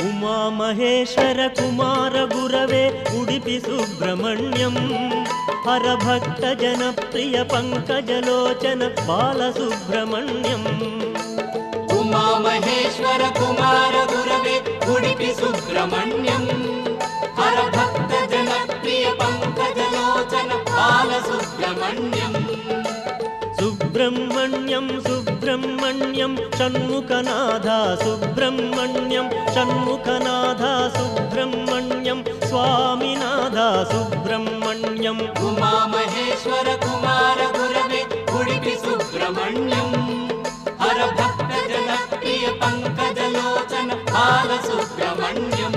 ಉಮಾ ಮಹೇಶ್ವರ ಕುಮಾರ ಗುರವೇ ಉಡುಪಿ ಸುಬ್ರಹ್ಮಣ್ಯಂ ಹರಭಕ್ತ ಜನಪ್ರಿಯ ಪಂಕಜಲೋಚನ ಬಾಲಸುಬ್ರಹ್ಮಣ್ಯಂ ಉಮಾ ಮಹೇಶ್ವರ ಕುಮಾರ ಗುರವೇ ಉಡುಪಿ ಸುಬ್ರಹ್ಮಣ್ಯಂ ಹರಭಕ್ತ ಜನಪ್ರಿಯ ಪಂಕಜಲೋಚನ ಬಾಲಸುಬ್ರಹ್ಮಣ್ಯಂ ಸುಬ್ರಹ್ಮಣ್ಯಂ ಸುಬ್ರಹ್ಮಣ್ಯಂ ಷಣ್ಮುಖನಾಥ ಸುಬ್ರಹ್ಮಣ್ಯಂ ಷಣ್ಮುಖನಾಥ ಸುಬ್ರಹ್ಮಣ್ಯಂ ಸ್ವಾಮಿನಾಥ ಸುಬ್ರಹ್ಮಣ್ಯಂ ಉಮಾ ಮಹೇಶ್ವರ ಕುಮಾರ ಗುರವೇ ಉಡುಪಿ ಸುಬ್ರಹ್ಮಣ್ಯಂ ಹರಭಕ್ತ ಜನಪ್ರಿಯ ಪಂಕಜಲೋಚನ ಬಾಲಸುಬ್ರಹ್ಮಣ್ಯಂ